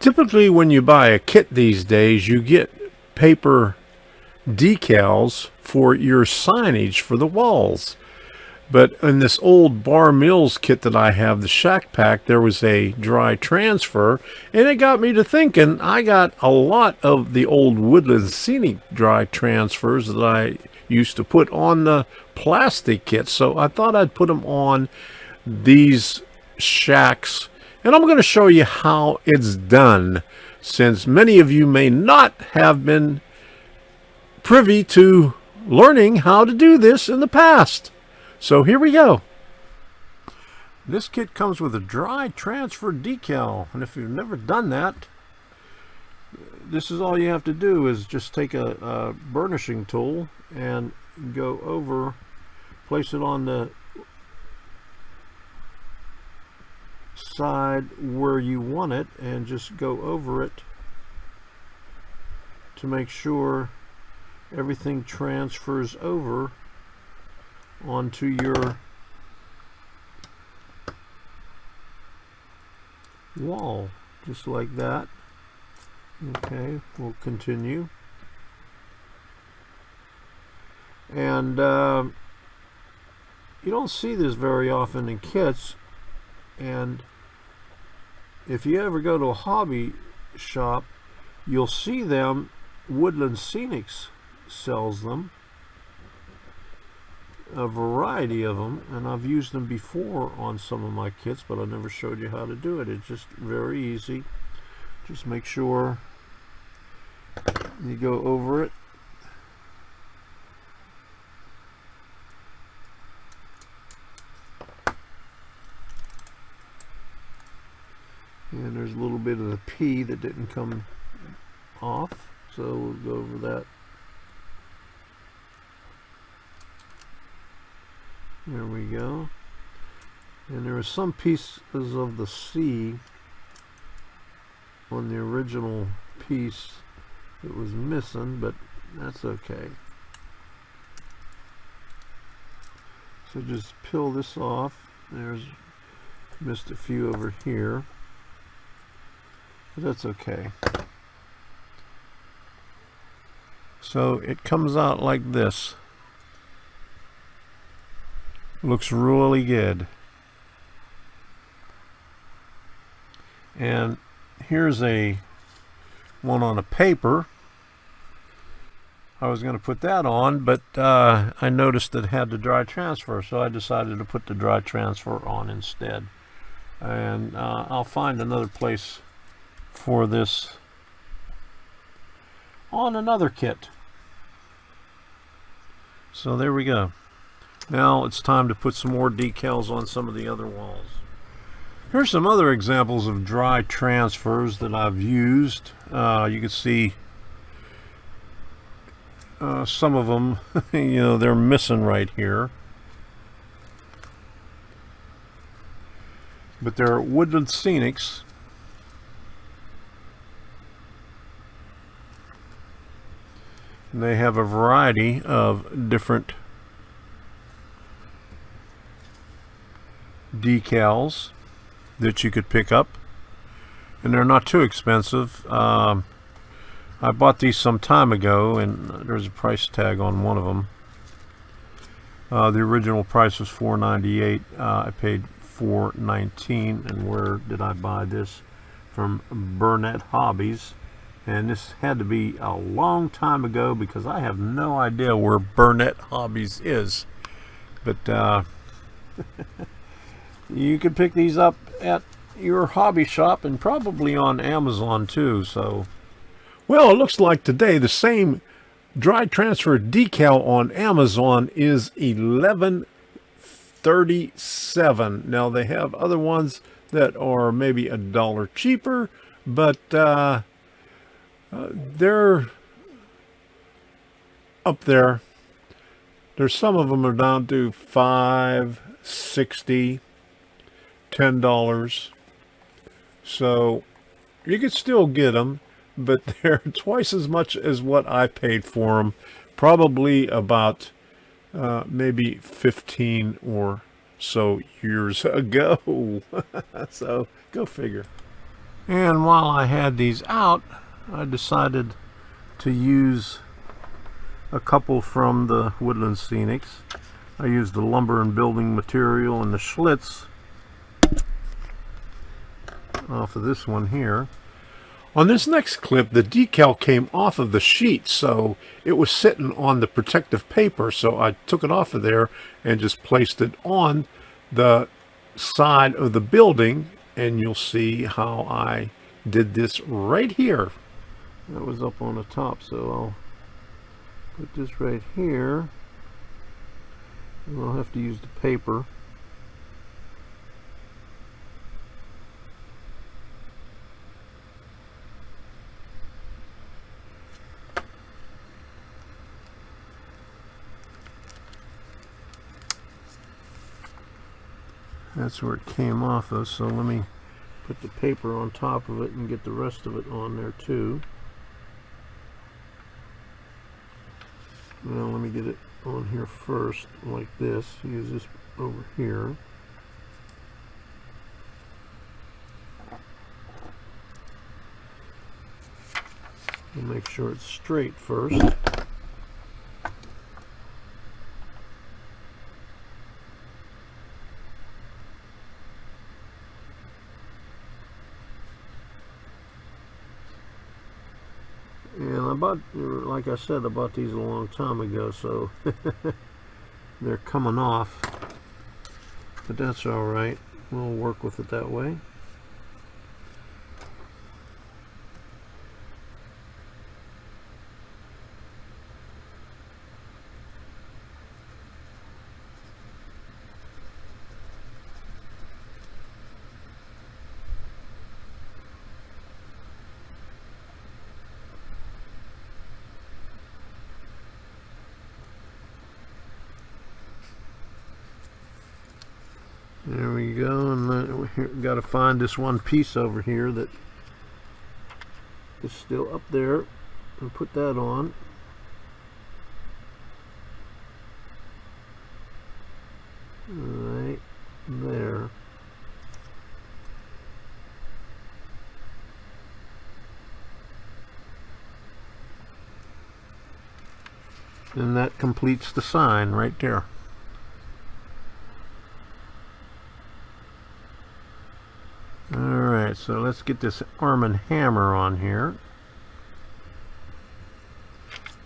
Typically, when you buy a kit these days, you get paper decals for your signage for the walls. But in this old Bar Mills kit that I have, the Shack Pack, there was a dry transfer, and it got me to thinking. I got a lot of the old Woodland Scenic dry transfers that I used to put on the plastic kits, so I thought I'd put them on these shacks, and I'm going to show you how it's done, since many of you may not have been privy to learning how to do this in the past. So here we go. This kit comes with a dry transfer decal, and if you've never done that, this is all you have to do is just take a burnishing tool and go over, place it on the side where you want it, and just go over it to make sure everything transfers over onto your wall, just like that. Okay, we'll continue. And you don't see this very often in kits, and if you ever go to a hobby shop, you'll see them. Woodland Scenic sells them, a variety of them, and I've used them before on some of my kits, but I never showed you how to do it. It's just very easy. Just make sure you go over it. And there's a little bit of the P that didn't come off, so we'll go over that. There we go. And there are some pieces of the C on the original piece that was missing, but that's okay. So just peel this off. There's missed a few over here, but that's okay. So it comes out like this. Looks really good. And here's a one on a paper. I was going to put that on, but I noticed it had the dry transfer, so I decided to put the dry transfer on instead. And I'll find another place for this on another kit. So there we go. Now it's time to put some more decals on some of the other walls. Here's some other examples of dry transfers that I've used. You can see some of them, you know, they're missing right here. But they're Woodland Scenics. And they have a variety of different decals that you could pick up, and they're not too expensive. I bought these some time ago, and there's a price tag on one of them. The original price was $4.98. I paid $4.19. And where did I buy this? From Burnett Hobbies, and this had to be a long time ago because I have no idea where Burnett Hobbies is, but you can pick these up at your hobby shop and probably on Amazon too. So, well, it looks like today the same dry transfer decal on Amazon is $11.37. Now they have other ones that are maybe $1 cheaper, but they're up there. There's some of them are down to $5.60. $10, so you could still get them, but they're twice as much as what I paid for them, probably about maybe 15 or so years ago. So go figure. And while I had these out, I decided to use a couple from the Woodland Scenics. I used the lumber and building material and the Schlitz off of this one here. On this next clip, the decal came off of the sheet, so it was sitting on the protective paper, so I took it off of there and just placed it on the side of the building, and you'll see how I did this right here. That was up on the top, so I'll put this right here, and I'll have to use the paper. That's where it came off of, so let me put the paper on top of it and get the rest of it on there too. Now let me get it on here first, like this. Use this over here. And make sure it's straight first. And I bought, like I said, I bought these a long time ago, so they're coming off. But that's all right. We'll work with it that way. There we go, and then we got to find this one piece over here that is still up there, and put that on. Right there. And that completes the sign right there. Alright, so let's get this Arm & Hammer on here.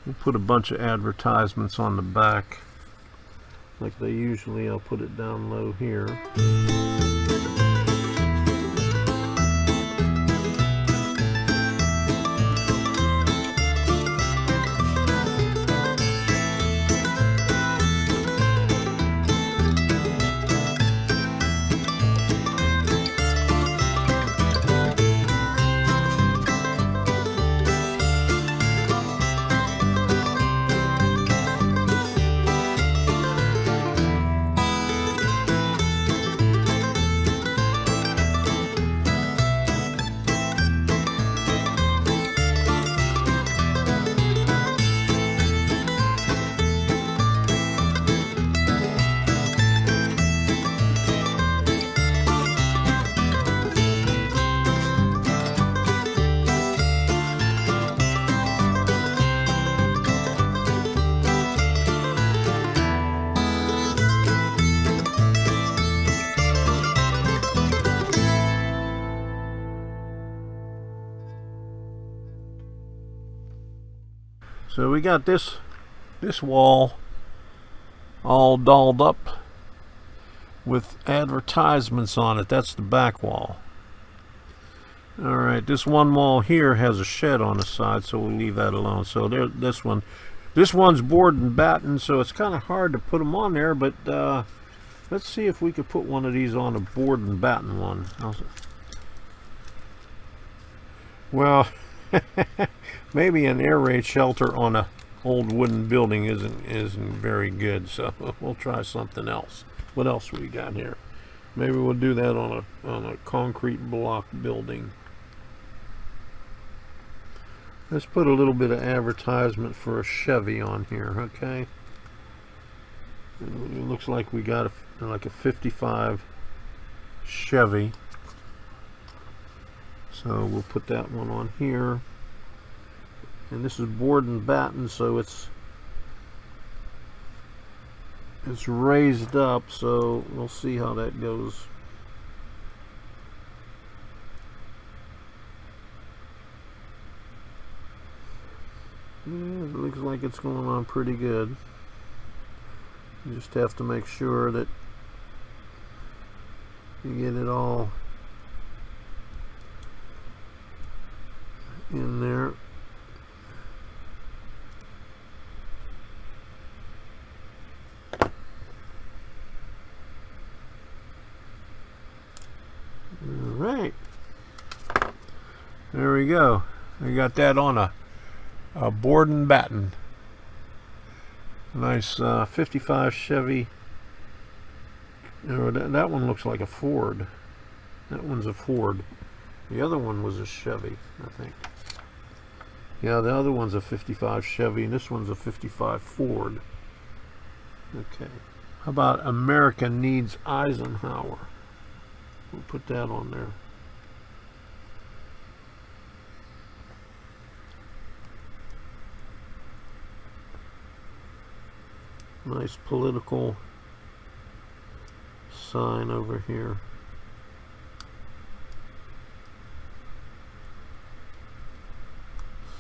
We'll put a bunch of advertisements on the back like they usually. I'll put it down low here. So we got this wall all dolled up with advertisements on it. That's the back wall. Alright, this one wall here has a shed on the side, so we'll leave that alone. So there, this one's board and batten, so it's kind of hard to put them on there, but let's see if we could put one of these on a board and batten one. Well, maybe an air raid shelter on a old wooden building isn't very good, so we'll try something else. What else we got here? Maybe we'll do that on a concrete block building. Let's put a little bit of advertisement for a Chevy on here, okay? It looks like we got like a 55 Chevy. So we'll put that one on here. And this is board and batten, so it's raised up, so we'll see how that goes. Yeah, it looks like it's going on pretty good. You just have to make sure that you get it all in there. Alright, there we go. I got that on a board and batten. Nice 55 Chevy. Oh, that one looks like a Ford. That one's a Ford. The other one was a Chevy, I think. Yeah, the other one's a 55 Chevy, and this one's a 55 Ford. Okay. How about America Needs Eisenhower? We'll put that on there. Nice political sign over here.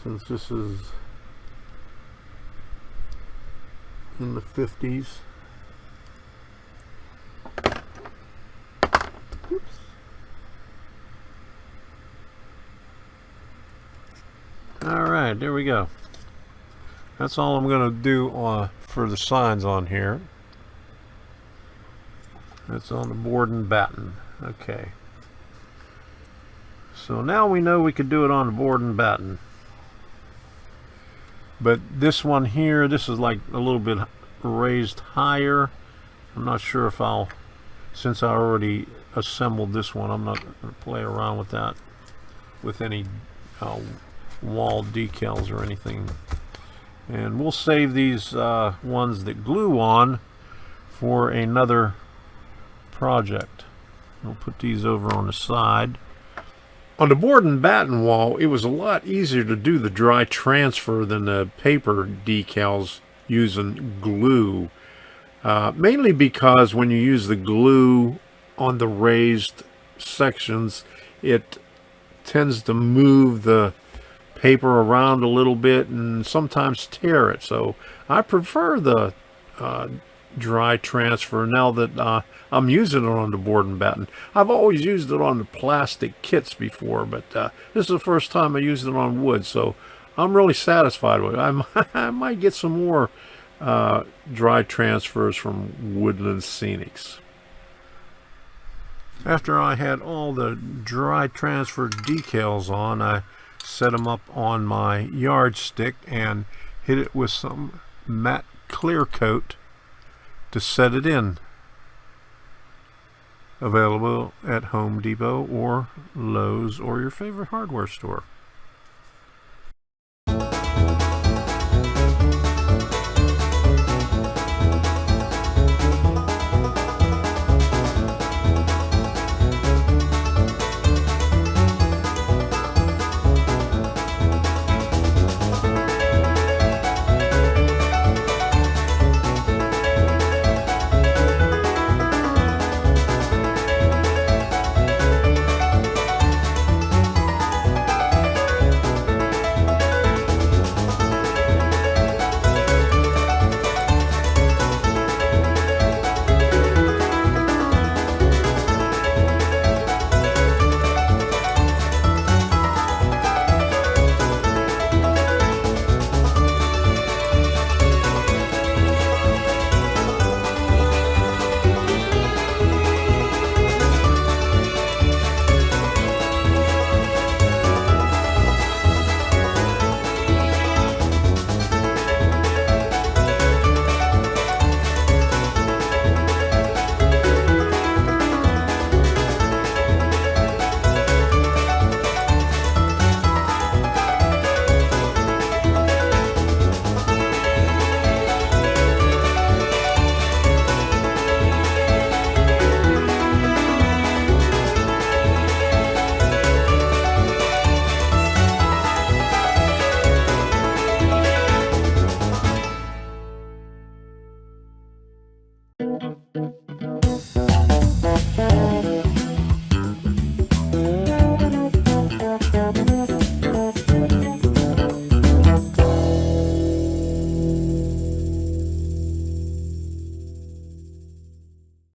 Since this is in the 50s. Oops. Alright, there we go. That's all I'm going to do for the signs on here. That's on the board and batten. Okay. So now we know we could do it on the board and batten. But this one here, this is like a little bit raised higher. I'm not sure if I'll, since I already assembled this one, I'm not going to play around with that, with any wall decals or anything. And we'll save these ones that glue on for another project. We'll put these over on the side. On the board and batten wall, it was a lot easier to do the dry transfer than the paper decals using glue. Mainly because when you use the glue on the raised sections, it tends to move the paper around a little bit and sometimes tear it. So I prefer the dry transfer now that I'm using it on the board and batten. I've always used it on the plastic kits before, but this is the first time I used it on wood, so I'm really satisfied with it. I might get some more dry transfers from Woodland Scenics. After I had all the dry transfer decals on, I set them up on my yardstick and hit it with some matte clear coat to set it in. Available at Home Depot or Lowe's or your favorite hardware store.